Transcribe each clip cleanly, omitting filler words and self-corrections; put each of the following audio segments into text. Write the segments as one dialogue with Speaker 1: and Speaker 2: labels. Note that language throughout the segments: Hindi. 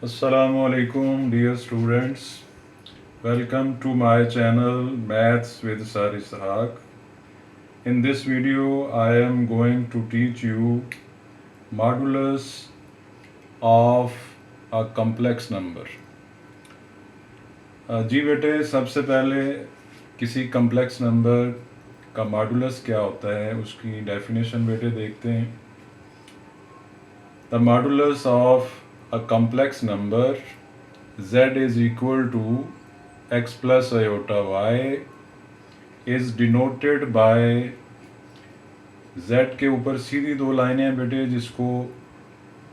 Speaker 1: Assalamualaikum dear students. Welcome to my channel Maths with Sir Ishaq. In this video I am going to teach you modulus of a complex number. जी बेटे, सबसे पहले किसी कम्प्लेक्स नंबर का मॉडुलस क्या होता है उसकी डेफिनेशन बेटे देखते हैं. The modulus of a complex number z is equal to x plus iota y is denoted by z के ऊपर सीधी दो लाइनें हैं बेटे, जिसको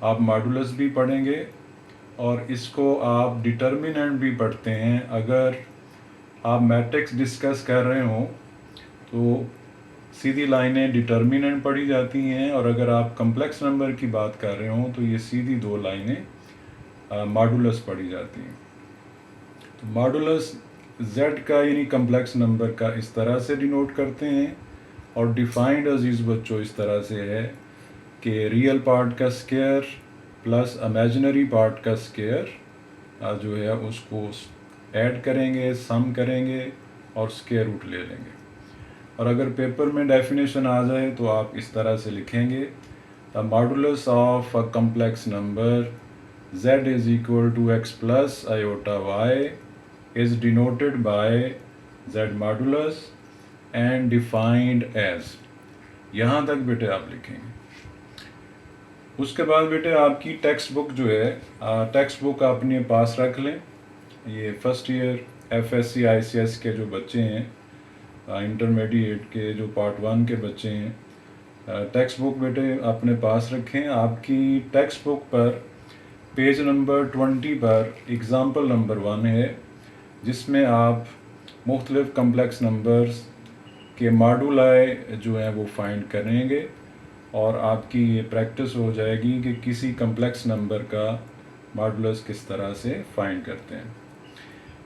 Speaker 1: आप मॉडुलस भी पढ़ेंगे और इसको आप डिटर्मिनेंट भी पढ़ते हैं. अगर आप मैट्रिक्स डिस्कस कर रहे हो तो सीधी लाइनें डिटर्मिनेंट पढ़ी जाती हैं, और अगर आप कम्प्लेक्स नंबर की बात कर रहे हो तो ये सीधी दो लाइनें मॉडुलस पढ़ी जाती हैं. तो मॉडुलस z का यानी कम्प्लेक्स नंबर का इस तरह से डिनोट करते हैं, और डिफाइंड अजीज़ बच्चों इस तरह से है कि रियल पार्ट का स्क्वायर प्लस इमेजिनरी पार्ट का स्क्वायर जो है उसको ऐड करेंगे, सम करेंगे और स्क्वायर रूट ले लेंगे. और अगर पेपर में डेफिनेशन आ जाए तो आप इस तरह से लिखेंगे, the modulus of a complex number z is equal to x plus iota y is denoted by z modulus and defined as. यहाँ तक बेटे आप लिखेंगे. उसके बाद बेटे आपकी टेक्स्ट बुक जो है, टेक्स्ट बुक अपने पास रख लें. ये फर्स्ट ईयर FSC ICS के जो बच्चे हैं, इंटरमीडिएट के जो पार्ट 1 के बच्चे हैं, टेक्स्ट बुक बेटे अपने पास रखें. आपकी टेक्स्ट बुक पर पेज नंबर 20 पर एग्ज़ाम्पल नंबर 1 है, जिसमें आप मुख्तलिफ़ कम्प्लेक्स नंबर्स के मॉडुलाई जो हैं वो फाइंड करेंगे, और आपकी ये प्रैक्टिस हो जाएगी कि किसी कम्प्लेक्स नंबर का मॉडुलस किस तरह से फाइंड करते हैं.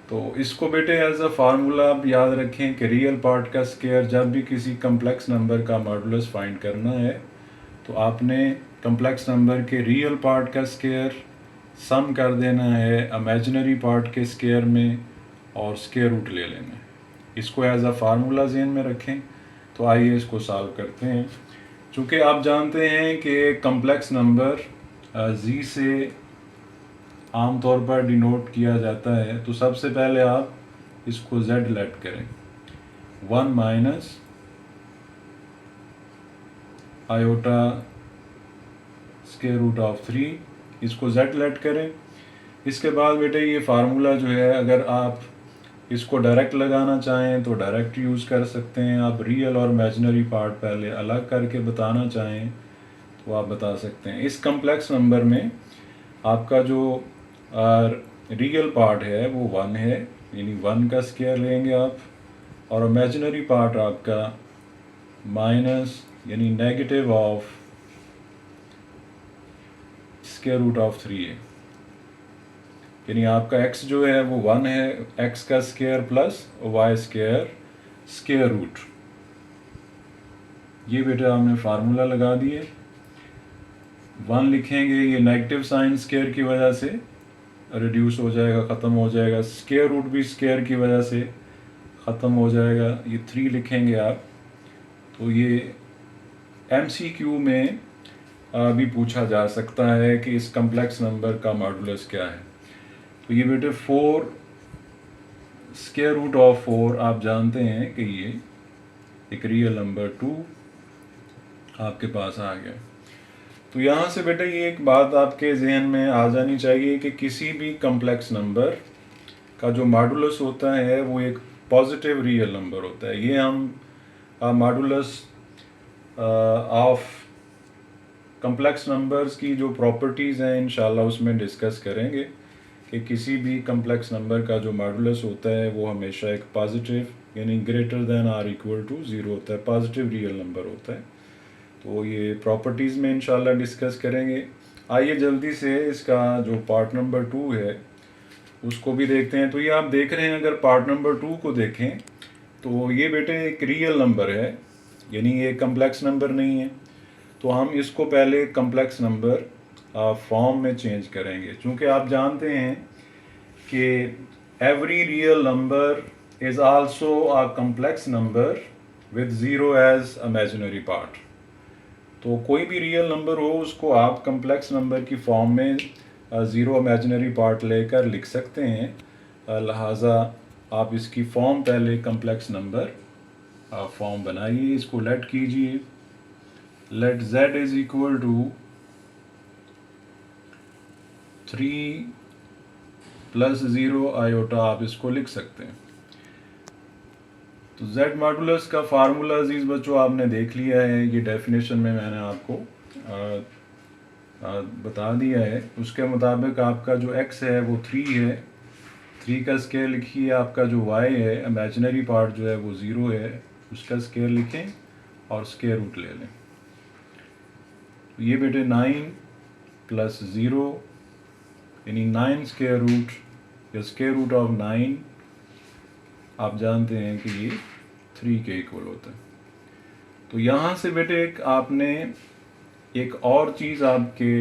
Speaker 1: तो इसको बेटे एज अ फार्मूला आप याद रखें कि रियल पार्ट का स्क्वायर, जब भी किसी कम्प्लेक्स नंबर का मॉडुलस फाइंड करना है तो आपने कम्प्लेक्स नंबर के रियल पार्ट का स्क्वायर सम कर देना है इमेजिनरी पार्ट के स्क्वायर में और स्क्वायर रूट ले लेना है. इसको एज अ फार्मूला ज़हन में रखें. तो आइए इसको सॉल्व करते हैं. चूँकि आप जानते हैं कि कम्प्लेक्स नंबर z से आम तौर पर डिनोट किया जाता है, तो सबसे पहले आप इसको z लेट करें. 1 minus iota square root of 3, इसको z लेट करें. इसके बाद बेटे ये फार्मूला जो है, अगर आप इसको डायरेक्ट लगाना चाहें तो डायरेक्ट यूज़ कर सकते हैं. आप रियल और इमेजिनरी पार्ट पहले अलग करके बताना चाहें तो आप बता सकते हैं. इस कम्प्लेक्स नंबर में आपका जो रियल पार्ट है वो 1 है, यानी 1 का स्क्वायर लेंगे आप, और इमेजिनरी पार्ट आपका माइनस यानी negative of square root of 3 है. यानी आपका x जो है वो 1 है, x का square plus y square square root. ये बेटा हमने फार्मूला लगा दिए. 1 लिखेंगे, ये नेगेटिव साइन स्क्वायर की वजह से रिड्यूस हो जाएगा, ख़त्म हो जाएगा. स्क्वायर रूट भी स्क्वायर की वजह से ख़त्म हो जाएगा. ये 3 लिखेंगे आप. तो ये MCQ में भी पूछा जा सकता है कि इस कम्प्लेक्स नंबर का मॉडुलस क्या है. तो ये बेटे 4 स्क्वायर रूट ऑफ 4 आप जानते हैं कि ये एक रियल नंबर 2 आपके पास आ गया. तो यहाँ से बेटे ये एक बात आपके जहन में आ जानी चाहिए कि किसी भी कम्प्लेक्स नंबर का जो मॉडुलस होता है वो एक पॉजिटिव रियल नंबर होता है. ये हम मॉडुलस ऑफ कम्प्लेक्स नंबर्स की जो प्रॉपर्टीज़ हैं इंशाल्लाह उसमें डिस्कस करेंगे कि किसी भी कम्प्लेक्स नंबर का जो मॉडुलस होता है वो हमेशा एक पॉजिटिव यानी greater than or equal to 0 होता है, पॉजिटिव रियल नंबर होता है. तो ये प्रॉपर्टीज़ में इंशाल्लाह डिस्कस करेंगे. आइए जल्दी से इसका जो पार्ट नंबर 2 है उसको भी देखते हैं. तो ये आप देख रहे हैं, अगर पार्ट नंबर 2 को देखें तो ये बेटे एक रियल नंबर है, यानी ये कम्प्लेक्स नंबर नहीं है. तो हम इसको पहले कम्प्लेक्स नंबर फॉर्म में चेंज करेंगे, क्योंकि आप जानते हैं कि every real number is also a complex number with zero as imaginary part. तो कोई भी रियल नंबर हो उसको आप कम्प्लेक्स नंबर की फॉर्म में ज़ीरो इमेजिनरी पार्ट लेकर लिख सकते हैं। लिहाजा आप इसकी फॉर्म पहले कम्प्लेक्स नंबर फॉर्म बनाइए, इसको लेट कीजिए। Let z is equal to 3 plus 0 iota, आप इसको लिख सकते हैं। तो z मॉडुलस का फार्मूला अजीज बच्चों आपने देख लिया है, ये डेफिनेशन में मैंने आपको बता दिया है। उसके मुताबिक आपका जो x है वो 3 है, 3 का स्केयर लिखिए। आपका जो y है इमेजिनरी पार्ट जो है वो 0 है, उसका स्केयर लिखें और स्केयर रूट ले लें। तो ये बेटे 9 प्लस 0 यानी 9 स्केयर रूट या स्केयर रूट ऑफ 9, आप जानते हैं कि ये 3 के इक्वल होता है। तो यहाँ से बेटे आपने एक और चीज़ आपके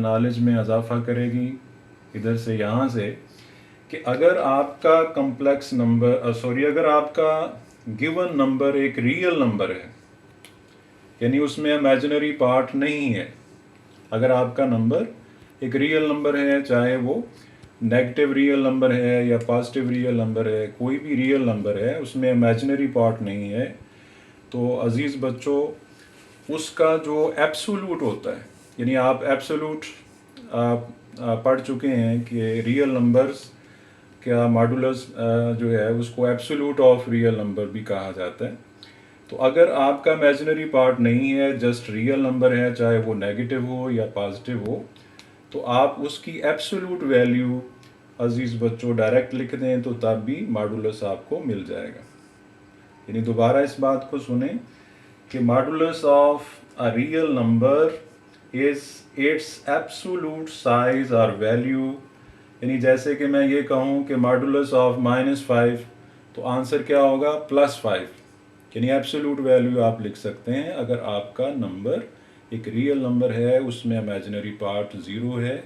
Speaker 1: नॉलेज में इजाफा करेगी इधर से यहाँ से, कि अगर आपका कम्प्लेक्स नंबर अगर आपका गिवन नंबर एक रियल नंबर है, यानी उसमें इमेजिनरी पार्ट नहीं है। अगर आपका नंबर एक रियल नंबर है, चाहे वो नेगेटिव रियल नंबर है या पॉजिटिव रियल नंबर है, कोई भी रियल नंबर है उसमें इमेजिनरी पार्ट नहीं है, तो अजीज़ बच्चों उसका जो एब्सोल्यूट होता है, यानी आप एब्सोल्यूट पढ़ चुके हैं कि रियल नंबर्स का मॉडुलस जो है उसको एब्सोल्यूट ऑफ रियल नंबर भी कहा जाता है। तो अगर आपका इमेजिनरी पार्ट नहीं है, जस्ट रियल नंबर है, चाहे वो नेगेटिव हो या पॉजिटिव हो, तो आप उसकी एब्सोल्यूट वैल्यू अजीज़ बच्चों डायरेक्ट लिख दें तो तब भी मॉडुलस आपको मिल जाएगा। यानी दोबारा इस बात को सुने कि modulus of a real number is it's absolute size और वैल्यू। यानी जैसे कि मैं ये कहूँ कि मॉडुलस ऑफ -5, तो आंसर क्या होगा +5, यानी एब्सोल्यूट वैल्यू आप लिख सकते हैं। अगर आपका नंबर एक रियल नंबर है, उसमें इमेजिनरी पार्ट 0 है,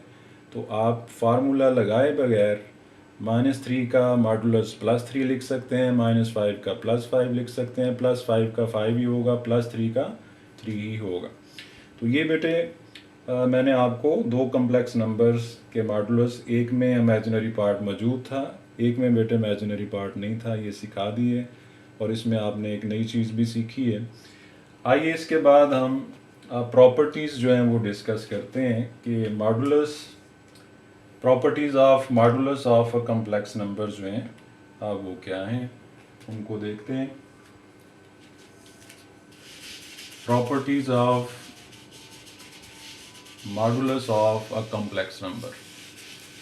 Speaker 1: तो आप फार्मूला लगाए बगैर -3 का मॉडुलस +3 लिख सकते हैं, -5 का +5 लिख सकते हैं, +5 का 5 ही होगा, +3 का 3 ही होगा। तो ये बेटे मैंने आपको 2 कम्प्लेक्स नंबर्स के मॉडुलस, एक में इमेजिनरी पार्ट मौजूद था, एक में बेटे इमेजिनरी पार्ट नहीं था, ये सिखा दिए और इसमें आपने एक नई चीज़ भी सीखी है। आइए इसके बाद हम प्रॉपर्टीज़ जो हैं वो डिस्कस करते हैं कि modulus, properties of modulus of a complex number जो हैं वो क्या हैं, उनको देखते हैं। Properties of modulus of a complex number,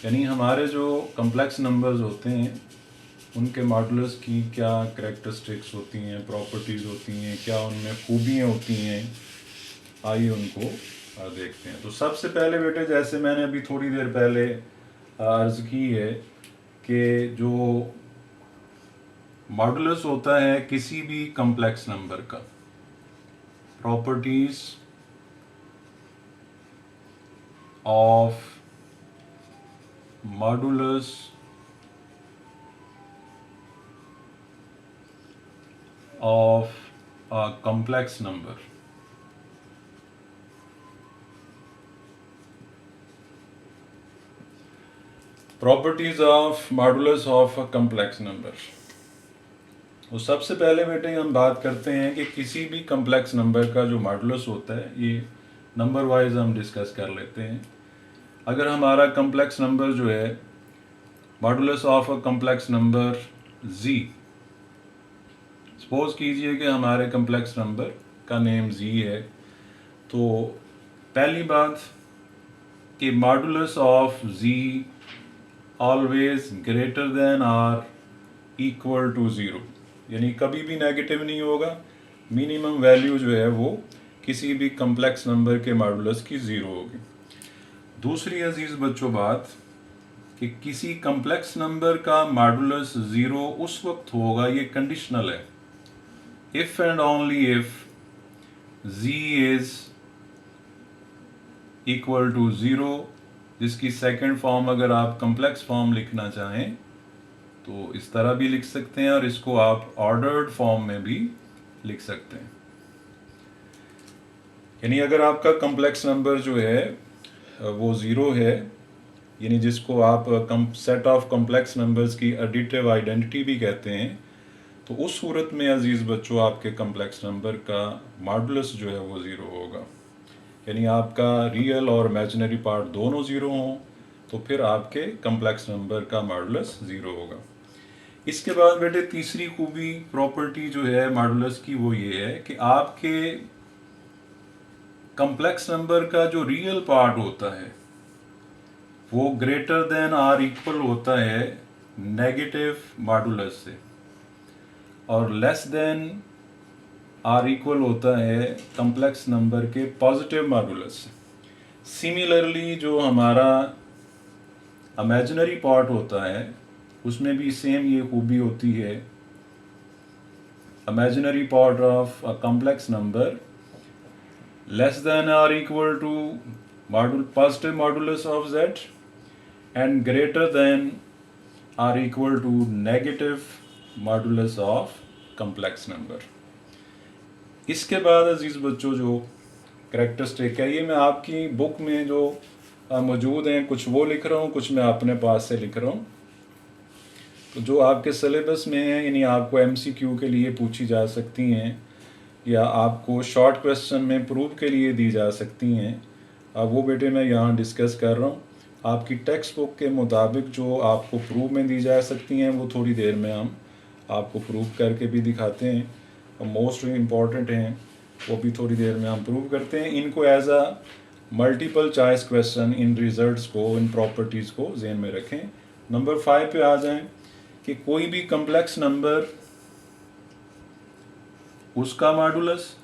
Speaker 1: यानी हमारे जो कम्प्लेक्स नंबर्स होते हैं उनके मॉडुलस की क्या कैरेक्टरिस्टिक्स होती हैं, प्रॉपर्टीज़ होती हैं, क्या उनमें खूबियाँ होती हैं, आइए उनको देखते हैं। तो सबसे पहले बेटे, जैसे मैंने अभी थोड़ी देर पहले अर्ज़ की है कि जो मॉडुलस होता है किसी भी कम्प्लेक्स नंबर का, properties of modulus of a complex number. Properties of modulus of a complex number. तो सबसे पहले बेटे हम बात करते हैं कि किसी भी कम्प्लेक्स नंबर का जो मॉडुलस होता है, ये नंबर वाइज हम डिस्कस कर लेते हैं। अगर हमारा कम्प्लेक्स नंबर जो है, modulus of a complex number z, suppose कीजिए कि हमारे कम्प्लेक्स नंबर का नेम z है, तो पहली बात कि modulus of z always greater than or equal to 0, यानी कभी भी नेगेटिव नहीं होगा। मिनिमम वैल्यू जो है वो किसी भी कम्प्लेक्स नंबर के मॉडुलस की 0 होगी। दूसरी अजीज़ बच्चों बात कि किसी कम्प्लेक्स नंबर का मॉडुलस 0 उस वक्त होगा, ये कंडीशनल है, if and only if z is equal to 0, जिसकी सेकंड फॉर्म अगर आप कम्प्लेक्स फॉर्म लिखना चाहें तो इस तरह भी लिख सकते हैं, और इसको आप ऑर्डर्ड फॉर्म में भी लिख सकते हैं। यानी अगर आपका कम्प्लेक्स नंबर जो है वो 0 है, यानी जिसको आप सेट ऑफ कम्प्लेक्स नंबर्स की एडिटिव आइडेंटिटी भी कहते हैं, तो उस सूरत में अजीज़ बच्चों आपके कम्प्लेक्स नंबर का मॉडुलस जो है वो 0 होगा। यानी आपका रियल और इमेजिनरी पार्ट दोनों 0 हों तो फिर आपके कम्प्लेक्स नंबर का मॉडुलस 0 होगा। इसके बाद बेटे तीसरी खूबी प्रॉपर्टी जो है मॉडुलस की वो ये है कि आपके कम्प्लेक्स नंबर का जो रियल पार्ट होता है वो ग्रेटर देन आर इक्वल होता है नेगेटिव मॉडुलस से, और लेस देन आर इक्वल होता है कम्प्लेक्स नंबर के पॉजिटिव मॉडुलस से। सिमिलरली जो हमारा इमेजिनरी पार्ट होता है उसमें भी सेम ये खूबी होती है। Imaginary part of a complex number less than or equal to positive modulus of z and greater than or equal to negative modulus of complex number। इसके बाद अजीज़ बच्चों जो करेक्टरिस्टिक है, ये मैं आपकी बुक में जो मौजूद हैं कुछ वो लिख रहा हूँ, कुछ मैं अपने पास से लिख रहा हूँ। तो जो आपके सिलेबस में है यानी आपको MCQ के लिए पूछी जा सकती हैं या आपको शॉर्ट क्वेश्चन में प्रूफ के लिए दी जा सकती हैं, वो बेटे मैं यहाँ डिस्कस कर रहा हूँ। आपकी टेक्स्ट बुक के मुताबिक जो आपको प्रूफ में दी जा सकती हैं वो थोड़ी देर में हम आपको प्रूफ करके भी दिखाते हैं, और मोस्ट इम्पॉर्टेंट हैं वो भी थोड़ी देर में हम प्रूव करते हैं। इनको as a multiple choice question in results को, इन प्रॉपर्टीज़ को ज़हन में रखें। नंबर 5 पे आ जाएं कि कोई भी कम्प्लेक्स नंबर उसका मॉडुलस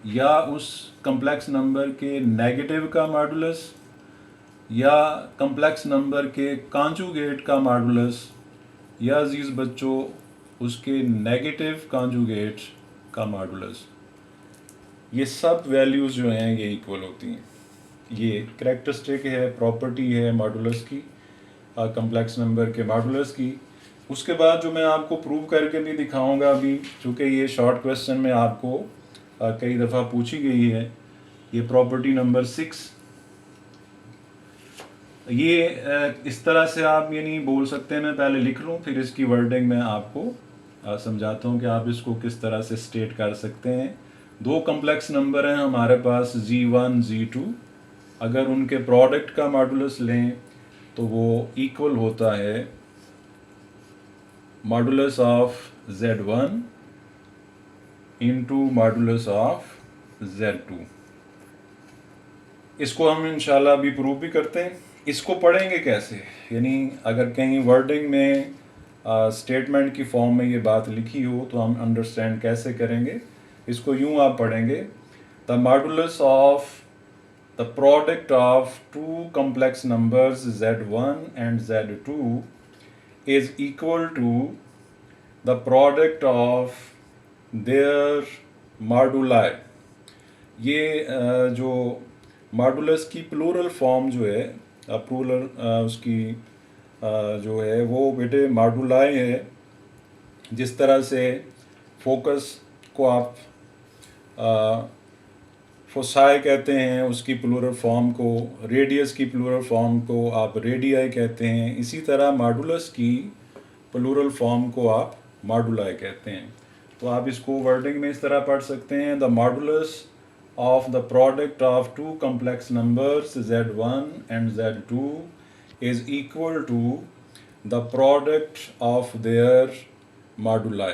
Speaker 1: या उस कम्प्लेक्स नंबर के नेगेटिव का मॉडुलस या कम्प्लेक्स नंबर के कॉन्जुगेट का मॉडुलस या अजीज़ बच्चों उसके नेगेटिव कॉन्जुगेट का मॉडुलस, ये सब वैल्यूज़ जो हैं ये इक्वल होती हैं। ये करेक्टरिस्टिक है, प्रॉपर्टी है मॉडुलस की, कम्प्लेक्स नंबर के मॉडुलस की। उसके बाद जो मैं आपको प्रूव करके भी दिखाऊंगा अभी, चूँकि ये शॉर्ट क्वेश्चन में आपको कई दफ़ा पूछी गई है, ये प्रॉपर्टी नंबर 6। ये इस तरह से आप ये नहीं बोल सकते, मैं पहले लिख लूँ फिर इसकी वर्डिंग मैं आपको समझाता हूँ कि आप इसको किस तरह से स्टेट कर सकते हैं। दो कम्प्लेक्स नंबर हैं हमारे पास g1 g2, अगर उनके प्रोडक्ट का मॉडुलस लें तो वो इक्वल होता है modulus of z1 into modulus of z2। इसको हम इंशाल्लाह अभी प्रूव भी करते हैं। इसको पढ़ेंगे कैसे, यानी अगर कहीं वर्डिंग में स्टेटमेंट की फॉर्म में ये बात लिखी हो तो हम अंडरस्टैंड कैसे करेंगे। इसको यूँ आप पढ़ेंगे, the modulus of the product of two complex numbers z1 and z2 is equal to the product of their moduli. ये जो मॉडुलस की प्लूरल फॉर्म जो है, प्लूरल उसकी जो है वो बेटे मॉडुलाई है। जिस तरह से फोकस को आप फोसाई कहते हैं, उसकी प्लूरल फॉर्म को, रेडियस की प्लूरल फॉर्म को आप रेडियाई कहते हैं, इसी तरह मॉडुलस की प्लूरल फॉर्म को आप मॉडुलाई कहते हैं। तो आप इसको वर्डिंग में इस तरह पढ़ सकते हैं, the modulus of the product of two complex numbers z1 and z2 is equal to the product of their moduli।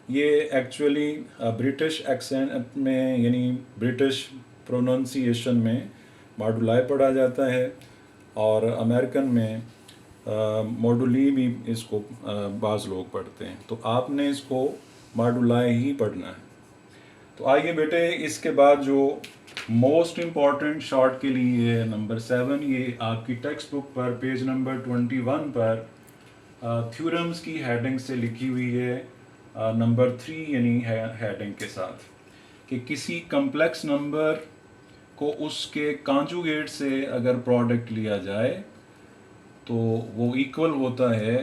Speaker 1: ये एक्चुअली ब्रिटिश एक्सेंट में यानी ब्रिटिश प्रोनाउंसिएशन में मॉडुलाई पढ़ा जाता है, और अमेरिकन में मॉडुली भी इसको बाज़ लोग पढ़ते हैं। तो आपने इसको मॉडुलाई ही पढ़ना है। तो आइए बेटे, इसके बाद जो मोस्ट इम्पॉर्टेंट शॉर्ट के लिए है नंबर 7, ये आपकी टेक्स्ट बुक पर पेज नंबर 21 पर थ्योरम्स की हेडिंग से लिखी हुई है, नंबर 3 यानी हेडिंग के साथ, कि किसी कम्प्लेक्स नंबर को उसके कॉन्जुगेट से अगर प्रोडक्ट लिया जाए तो वो इक्वल होता है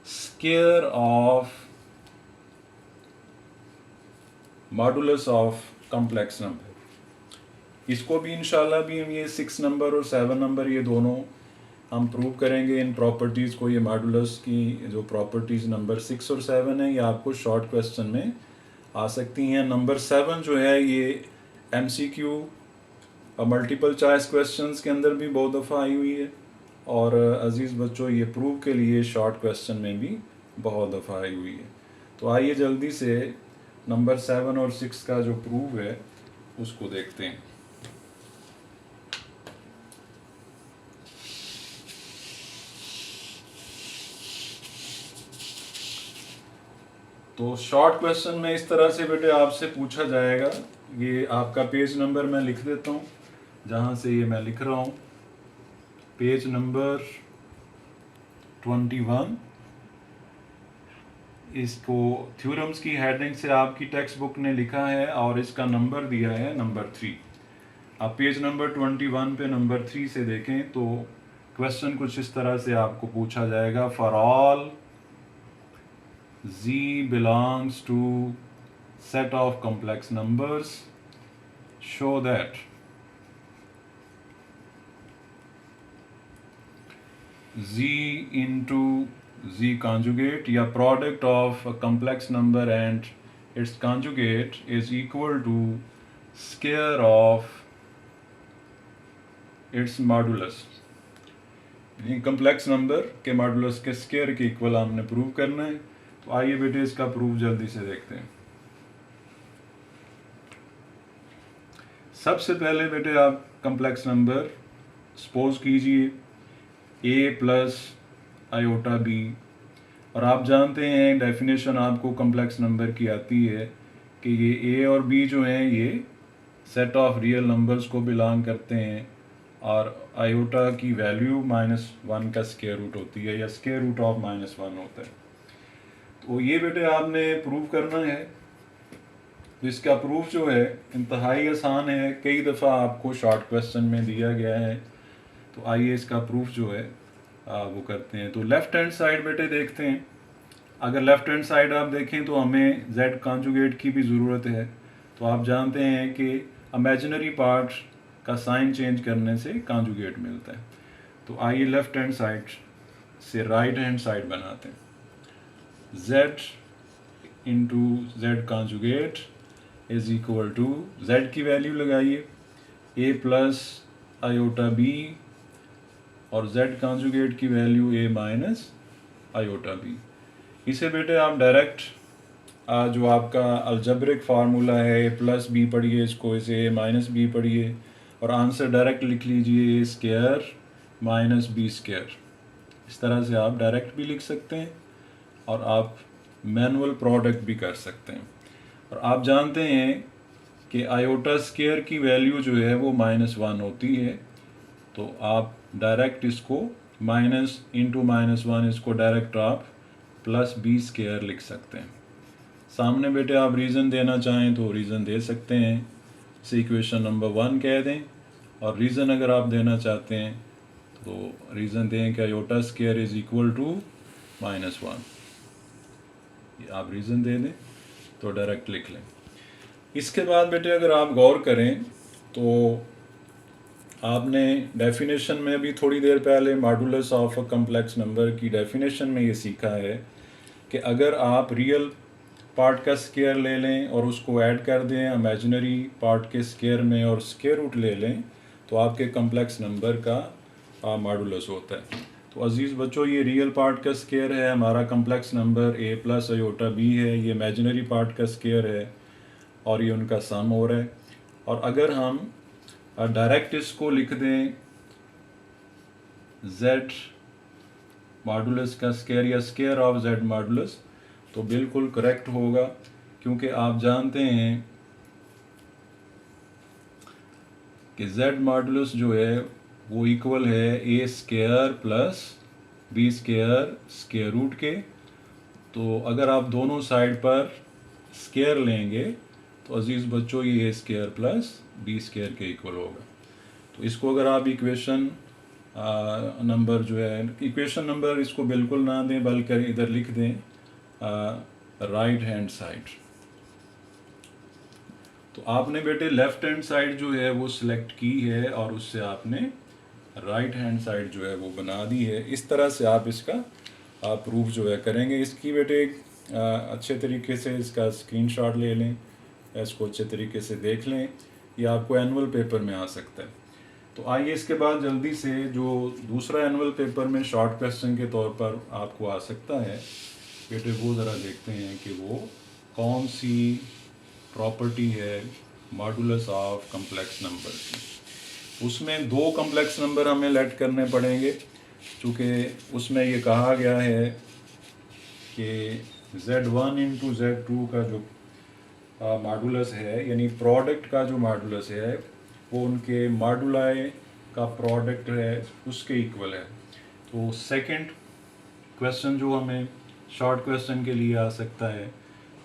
Speaker 1: square of modulus of complex number. इसको भी इंशाल्लाह भी हम ये 6 नंबर और 7 नंबर ये दोनों हम प्रूव करेंगे इन प्रॉपर्टीज़ को। ये मॉडुलस की जो प्रॉपर्टीज़ नंबर 6 और 7 है ये आपको शॉर्ट क्वेश्चन में आ सकती हैं। नंबर 7 जो है ये MCQ और मल्टीपल चॉइस क्वेश्चंस के अंदर भी बहुत दफ़ा आई हुई है, और अज़ीज़ बच्चों ये प्रूव के लिए शॉर्ट क्वेश्चन में भी बहुत दफ़ा आई हुई है। तो आइए जल्दी से नंबर 7 और 6 का जो प्रूव है उसको देखते हैं। तो शॉर्ट क्वेश्चन में इस तरह से बेटे आपसे पूछा जाएगा, ये आपका पेज नंबर मैं लिख देता हूँ जहाँ से ये मैं लिख रहा हूँ, पेज नंबर 21। इसको थ्योरम्स की हेडिंग से आपकी टेक्स्ट बुक ने लिखा है और इसका नंबर दिया है नंबर 3। आप पेज नंबर 21 पे नंबर 3 से देखें तो क्वेश्चन कुछ इस तरह से आपको पूछा जाएगा, for all z belongs to set of complex numbers, show that z into z conjugate या product of a complex number and its conjugate is equal to square of its modulus। Complex number के मॉडुलस के स्क्वायर के इक्वल हमने प्रूव करना है। तो आइए बेटे इसका प्रूफ जल्दी से देखते हैं। सबसे पहले बेटे आप कम्प्लेक्स नंबर सपोज कीजिए a प्लस आयोटा b, और आप जानते हैं डेफिनेशन आपको कम्प्लेक्स नंबर की आती है कि ये a और b जो हैं ये सेट ऑफ रियल नंबर्स को बिलोंग करते हैं, और आयोटा की वैल्यू -1 का स्क्वायर रूट होती है या स्क्वायर रूट ऑफ -1 होता है। तो ये बेटे आपने प्रूव करना है। तो इसका प्रूफ जो है इंतहाई आसान है, कई दफ़ा आपको शॉर्ट क्वेश्चन में दिया गया है। तो आइए इसका प्रूफ जो है वो करते हैं। तो लेफ़्ट हैंड साइड बेटे देखते हैं। अगर लेफ़्ट हैंड साइड आप देखें तो हमें z कॉन्जुगेट की भी ज़रूरत है। तो आप जानते हैं कि इमेजिनरी पार्ट का साइन चेंज करने से कॉन्जुगेट मिलता है। तो आइए लेफ़्ट हैंड साइड से राइट हैंड साइड बनाते हैं। z into z conjugate is equal to, z की वैल्यू लगाइए a प्लस आयोटा b और z कॉन्जुगेट की value a minus iota b। इसे बेटे आप डायरेक्ट जो आपका अलजब्रिक फार्मूला है a प्लस b पढ़िए, इसको इसे a माइनस b पढ़िए और आंसर डायरेक्ट लिख लीजिए a square minus b square. इस तरह से आप डायरेक्ट भी लिख सकते हैं और आप मैनुअल प्रोडक्ट भी कर सकते हैं। और आप जानते हैं कि आयोटा स्क्वायर की वैल्यू जो है वो -1 होती है। तो आप डायरेक्ट इसको माइनस इंटू -1 इसको डायरेक्ट आप प्लस b स्क्वायर लिख सकते हैं। सामने बेटे आप रीज़न देना चाहें तो रीज़न दे सकते हैं, इसे इक्वेशन नंबर 1 कह दें। और रीज़न अगर आप देना चाहते हैं तो रीज़न दें कि iota square is equal to -1। आप रीज़न दे दें तो डायरेक्ट लिख लें। इसके बाद बेटे अगर आप गौर करें तो आपने डेफिनेशन में भी थोड़ी देर पहले modulus of a complex number की डेफिनेशन में ये सीखा है कि अगर आप रियल पार्ट का स्क्वायर ले लें और उसको ऐड कर दें इमेजिनरी पार्ट के स्क्वायर में और स्क्वायर रूट ले लें तो आपके कम्प्लेक्स नंबर का मॉडुलस होता है। तो अज़ीज़ बच्चों ये रियल पार्ट का स्क्वायर है, हमारा complex number a plus iota b है, ये इमेजिनरी पार्ट का स्क्वायर है और ये उनका सम हो रहा है। और अगर हम डायरेक्ट इसको लिख दें z मॉडुलस का स्क्वायर या स्क्वायर ऑफ z मॉडुलस तो बिल्कुल करेक्ट होगा, क्योंकि आप जानते हैं कि z मॉडुलस जो है वो इक्वल है a square plus b square square root के। तो अगर आप दोनों साइड पर स्क्वायर लेंगे तो अजीज़ बच्चों ये a square plus b square के इक्वल होगा। तो इसको अगर आप इक्वेशन नंबर जो है, इक्वेशन नंबर इसको बिल्कुल ना दें बल्कि इधर लिख दें राइट हैंड साइड। तो आपने बेटे लेफ्ट हैंड साइड जो है वो सिलेक्ट की है और उससे आपने राइट हैंड साइड जो है वो बना दी है। इस तरह से आप इसका प्रूफ जो है करेंगे। इसकी बेटे अच्छे तरीके से इसका स्क्रीनशॉट ले लें, इसको अच्छे तरीके से देख लें, ये आपको एनुअल पेपर में आ सकता है। तो आइए इसके बाद जल्दी से जो दूसरा एनुअल पेपर में शॉर्ट क्वेश्चन के तौर पर आपको आ सकता है बेटे, वो ज़रा देखते हैं कि वो कौन सी प्रॉपर्टी है मॉडुलस ऑफ कम्प्लेक्स नंबर की। उसमें दो कम्प्लेक्स नंबर हमें लेट करने पड़ेंगे, चूँकि उसमें ये कहा गया है कि Z1 इंटू Z2 का जो मॉडुलस है, यानी प्रोडक्ट का जो मॉडुलस है वो उनके मॉडुलाई का प्रोडक्ट है उसके इक्वल है। तो सेकंड क्वेश्चन जो हमें शॉर्ट क्वेश्चन के लिए आ सकता है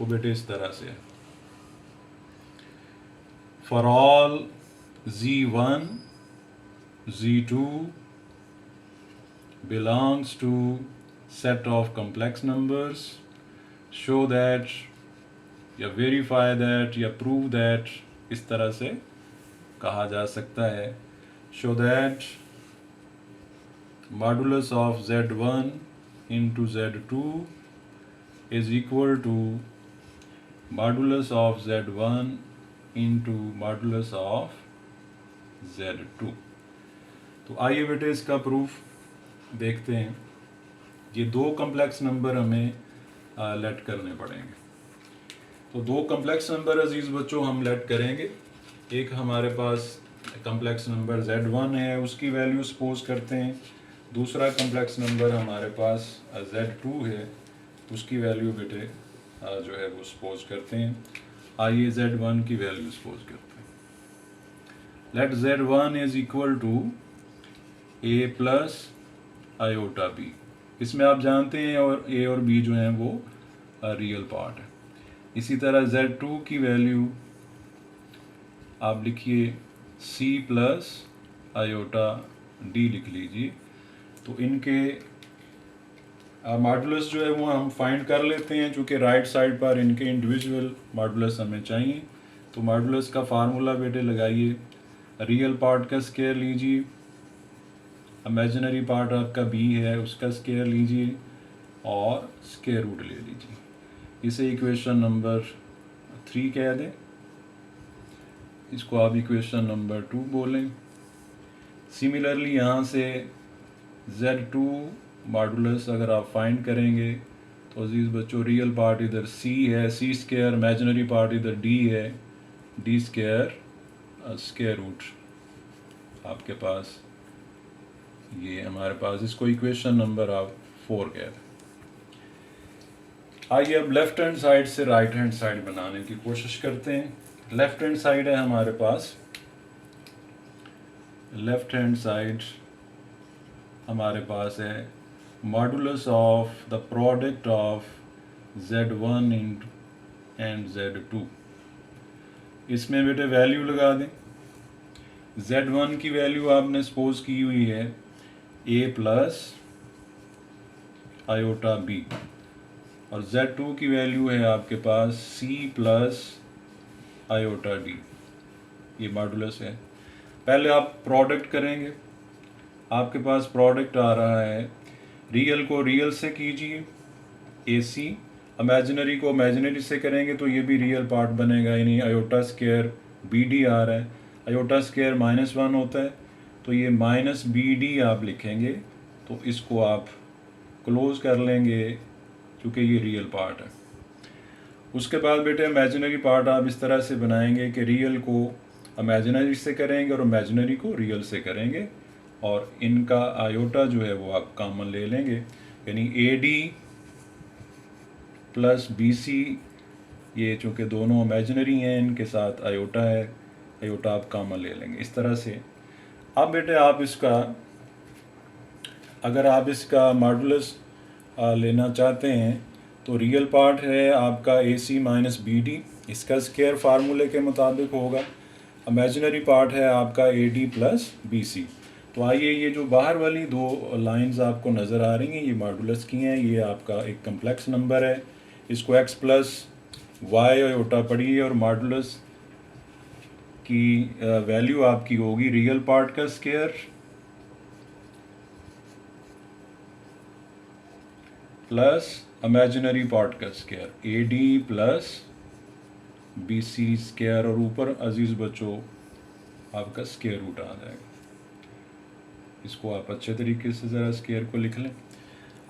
Speaker 1: वो बेटे इस तरह से है, for all Z1 Z2 belongs to set of complex numbers, show that या verify that या prove that, इस तरह से कहा जा सकता है। show that modulus of Z1 into Z2 is equal to modulus of Z1 into modulus of Z2। तो आइए बेटे इसका प्रूफ देखते हैं। ये दो कम्प्लेक्स नंबर हमें लेट करने पड़ेंगे। तो दो कम्प्लेक्स नंबर अजीज़ बच्चों हम लेट करेंगे। एक हमारे पास कम्प्लेक्स नंबर Z1 है, उसकी वैल्यू सपोज करते हैं। दूसरा कम्प्लेक्स नंबर हमारे पास Z2 है, उसकी वैल्यू बेटे जो है वो सपोज करते हैं। आइए Z1 की वैल्यू सपोज करते हैं। Let Z1 is equal to a plus iota b. इसमें आप जानते हैं और a और b जो हैं वो रियल पार्ट है। इसी तरह Z2 की वैल्यू आप लिखिए c प्लस आयोटा d लिख लीजिए। तो इनके मॉडुलस जो है वो हम फाइंड कर लेते हैं, चूँकि राइट साइड पर इनके इंडिविजुअल मॉडुलस हमें चाहिए। तो मॉडुलस का फार्मूला बेटे लगाइए, रियल पार्ट का स्क्वायर लीजिए, इमेजिनरी पार्ट आपका b है उसका स्क्वायर लीजिए और स्क्वायर रूट ले लीजिए। इसे इक्वेशन नंबर 3 कह दें, इसको आप इक्वेशन नंबर 2 बोलें। सिमिलरली यहाँ से Z2 मॉडुलस अगर आप फाइंड करेंगे तो अजीज़ बच्चों रियल पार्ट इधर c है, c स्क्वायर, इमेजिनरी पार्ट इधर d है, d स्क्वायर स्क्वायर रूट आपके पास ये हमारे पास, इसको इक्वेशन नंबर आप 4 कह दें। आइए अब लेफ्ट हैंड साइड से राइट हैंड साइड बनाने की कोशिश करते हैं। लेफ्ट हैंड साइड है हमारे पास, लेफ्ट हैंड साइड हमारे पास है modulus of the product of Z1 and Z2। इसमें बेटे वैल्यू लगा दें। Z1 की वैल्यू आपने सपोज की हुई है a प्लस आयोटा b और Z2 की वैल्यू है आपके पास c प्लस आयोटा d। ये मॉडुलस है। पहले आप प्रोडक्ट करेंगे, आपके पास प्रोडक्ट आ रहा है, रियल को रियल से कीजिए AC, इमेजिनरी को इमेजिनरी से करेंगे तो ये भी रियल पार्ट बनेगा, यानी आयोटा स्क्वायर BD आ रहा है, आयोटा स्क्वायर -1 होता है तो ये -BD आप लिखेंगे। तो इसको आप क्लोज कर लेंगे क्योंकि ये रियल पार्ट है। उसके बाद बेटे इमेजिनरी पार्ट आप इस तरह से बनाएंगे कि रियल को इमेजिनरी से करेंगे और इमेजिनरी को रियल से करेंगे और इनका आयोटा जो है वो आप कॉमन ले लेंगे, यानी AD प्लस BC, ये चूँकि दोनों इमेजिनरी हैं इनके साथ आयोटा है, आयोटा आप कॉमन ले लेंगे इस तरह से। अब बेटे आप इसका, अगर आप इसका मॉडुलस लेना चाहते हैं तो रियल पार्ट है आपका AC माइनस BD इसका स्क्वायर फार्मूले के मुताबिक होगा। इमेजिनरी पार्ट है आपका AD प्लस BC। तो आइए, ये जो बाहर वाली दो लाइंस आपको नज़र आ रही हैं ये मॉडुलस की हैं। ये आपका एक कम्प्लेक्स नंबर है, इसको x प्लस वाई आयोटा पढ़िए और मॉडुलस की वैल्यू आपकी होगी रियल पार्ट का स्क्वायर प्लस इमेजिनरी पार्ट का square, AD plus BC square, और ऊपर अजीज़ बच्चों आपका स्क्वायर रूट आ जाएगा। इसको आप अच्छे तरीके से ज़रा स्क्वायर को लिख लें।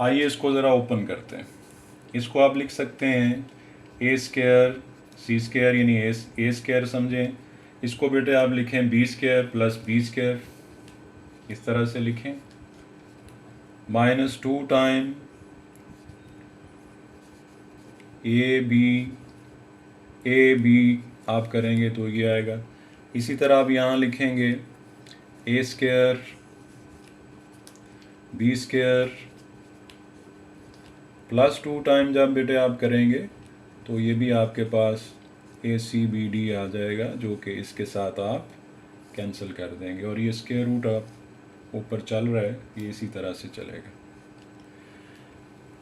Speaker 1: आइए इसको ज़रा ओपन करते हैं। इसको आप लिख सकते हैं A स्क्वायर C स्क्वायर, यानी A स्क्वायर समझें। इसको बेटे आप लिखें B square plus B square, इस तरह से लिखें, -2 टाइम ए बी आप करेंगे तो ये आएगा। इसी तरह आप यहाँ लिखेंगे A square B square plus 2 time जब बेटे आप करेंगे तो ये भी आपके पास ACBD आ जाएगा, जो कि इसके साथ आप कैंसिल कर देंगे, और ये स्क्वायर रूट आप ऊपर चल रहा है, ये इसी तरह से चलेगा।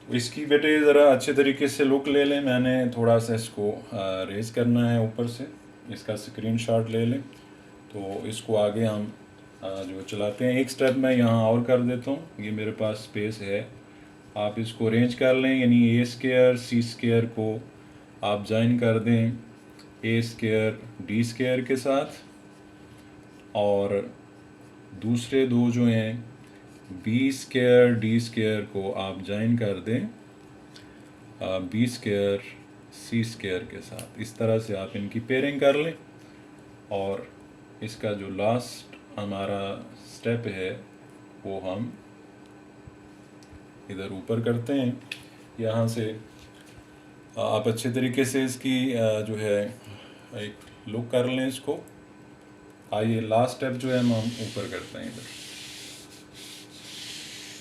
Speaker 1: इसकी बेटे ज़रा अच्छे तरीके से लुक ले लें। मैंने थोड़ा सा इसको रेज करना है ऊपर से, इसका स्क्रीनशॉट ले लें। तो इसको आगे हम जो चलाते हैं, एक स्टेप मैं यहाँ और कर देता हूँ। ये मेरे पास स्पेस है, आप इसको अरेंज कर लें, यानी A स्क्वायर C स्क्वायर को आप ज्वाइन कर दें A स्क्वायर D स्क्वायर के साथ, और दूसरे दो जो हैं B स्क्वायर D स्क्वायर को आप ज्वाइन कर दें B स्क्वायर C स्क्वायर के साथ। इस तरह से आप इनकी पेयरिंग कर लें, और इसका जो लास्ट हमारा स्टेप है वो हम इधर ऊपर करते हैं। यहाँ से आप अच्छे तरीके से इसकी जो है एक लुक कर लें इसको। आइए लास्ट स्टेप जो है हम ऊपर करते हैं इधर,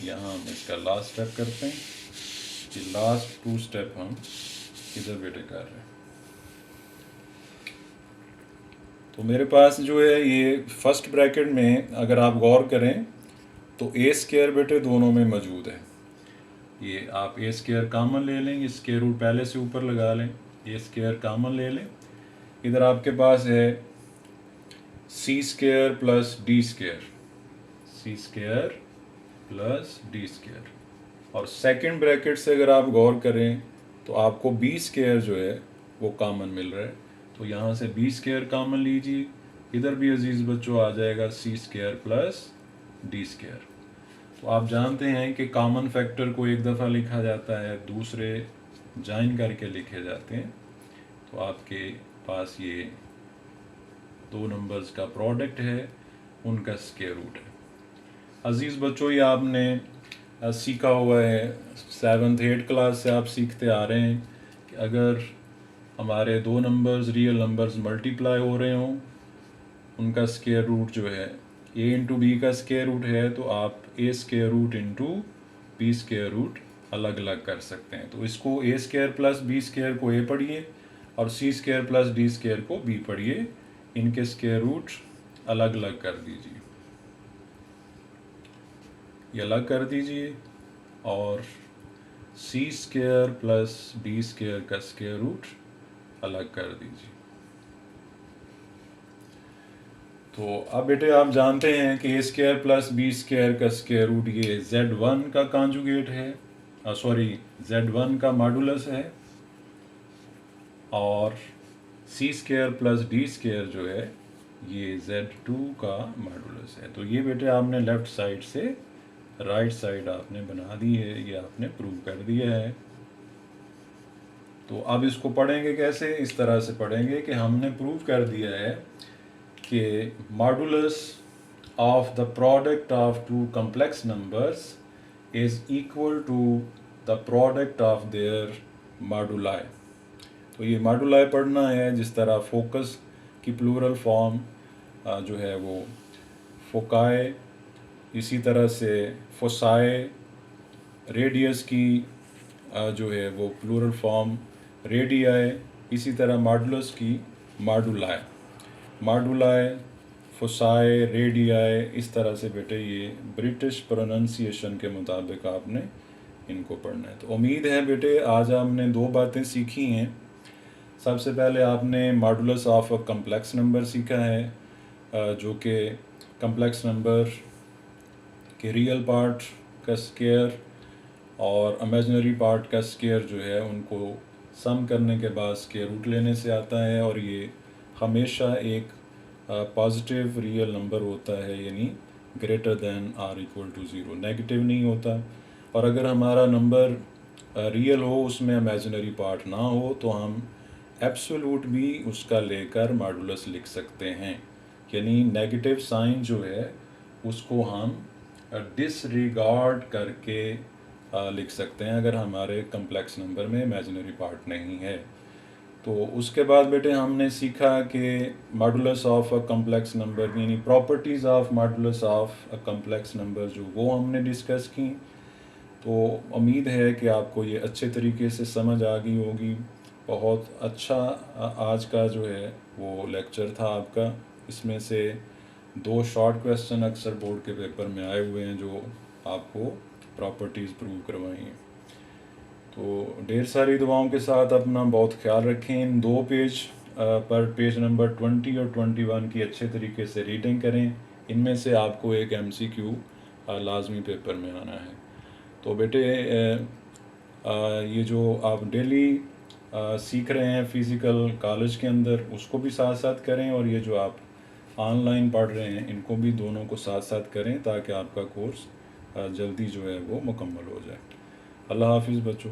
Speaker 1: यहाँ हम इसका लास्ट स्टेप करते हैं। ये लास्ट 2 स्टेप हम इधर बेटे कर रहे हैं। तो मेरे पास जो है ये फर्स्ट ब्रैकेट में अगर आप गौर करें तो A स्क्वायर बेटे दोनों में मौजूद है। ये आप A स्क्वायर कॉमन ले लें, स्क्वायर रूट पहले से ऊपर लगा लें, A स्क्वायर कॉमन ले लें। इधर आपके पास है C square plus D square, C square plus D square, और सेकंड ब्रैकेट से अगर आप गौर करें तो आपको B स्क्वायर जो है वो कॉमन मिल रहा है। तो यहाँ से B स्क्वायर कॉमन लीजिए, इधर भी अजीज़ बच्चों आ जाएगा C square plus D square. तो आप जानते हैं कि कॉमन फैक्टर को एक दफ़ा लिखा जाता है, दूसरे ज्वाइन करके लिखे जाते हैं। तो आपके पास ये दो नंबर्स का प्रोडक्ट है, उनका स्क्वायर रूट है। अजीज़ बच्चों, ये आपने सीखा हुआ है, 7th 8th क्लास से आप सीखते आ रहे हैं कि अगर हमारे दो नंबर्स रियल नंबर्स मल्टीप्लाई हो रहे हों, उनका स्क्वायर रूट जो है A इंटू B का स्क्वायर रूट है, तो आप A square root into B square root अलग अलग कर सकते हैं। तो इसको A square plus B square को A पढ़िए और C square plus D square को B पढ़िए, इनके स्क्वायर रूट अलग अलग कर दीजिए, ये अलग कर दीजिए, और C square plus D square का स्क्वायर रूट अलग कर दीजिए। तो अब बेटे आप जानते हैं कि A square plus B square का स्क्वायर रूट ये Z1 का कॉन्जुगेट है, Z1 का मॉडुलस है, और C square plus D square जो है ये Z2 का मॉडुलस है। तो ये बेटे आपने लेफ़्ट साइड से राइट साइड आपने बना दी है, ये आपने प्रूव कर दिया है। तो अब इसको पढ़ेंगे कैसे? इस तरह से पढ़ेंगे कि हमने प्रूव कर दिया है कि modulus of the product of two complex numbers is equal to the product of their moduli. तो ये मॉडुलाई पढ़ना है, जिस तरह फोकस की प्लूरल फॉर्म जो है वो फोकाए, इसी तरह से फोसाए, रेडियस की जो है वो प्लूरल फॉर्म रेडियाए, इसी तरह मॉडुलस की मॉडुलाई, मॉडुलाई, फोसाई, रेडियाई, इस तरह से बेटे ये ब्रिटिश प्रोनंसिएशन के मुताबिक आपने इनको पढ़ना है। तो उम्मीद है बेटे आज हमने 2 बातें सीखी हैं। सबसे पहले आपने modulus of a complex number सीखा है, जो कि कम्प्लेक्स नंबर के रियल पार्ट का स्क्वायर और इमेजिनरी पार्ट का स्क्वायर जो है उनको सम करने के बाद स्क्वायर रूट लेने से आता है, और ये हमेशा एक पॉजिटिव रियल नंबर होता है, यानी greater than or equal to 0, negative नहीं होता। और अगर हमारा नंबर रियल हो, उसमें इमेजिनरी पार्ट ना हो, तो हम एब्सोल्यूट भी उसका लेकर मॉडुलस लिख सकते हैं, यानी नेगेटिव साइन जो है उसको हम डिसरिगार्ड करके लिख सकते हैं अगर हमारे कम्प्लेक्स नंबर में इमेजिनरी पार्ट नहीं है। तो उसके बाद बेटे हमने सीखा कि modulus of a complex number, यानी properties of modulus of a complex number जो वो हमने डिस्कस की। तो उम्मीद है कि आपको ये अच्छे तरीके से समझ आ गई होगी। बहुत अच्छा आज का जो है वो लेक्चर था आपका। इसमें से 2 शॉर्ट क्वेश्चन अक्सर बोर्ड के पेपर में आए हुए हैं जो आपको प्रॉपर्टीज़ प्रूव करवाई हैं। तो ढेर सारी दुआओं के साथ अपना बहुत ख्याल रखें। इन 2 पेज पर पेज नंबर 20 और 21 की अच्छे तरीके से रीडिंग करें। इनमें से आपको एक MCQ लाजमी पेपर में आना है। तो बेटे ये जो आप डेली सीख रहे हैं फ़िज़िकल कॉलेज के अंदर, उसको भी साथ साथ करें, और ये जो आप ऑनलाइन पढ़ रहे हैं इनको भी दोनों को साथ साथ करें, ताकि आपका कोर्स जल्दी जो है वो मुकम्मल हो जाए। अल्लाह हाफिज़ बच्चों।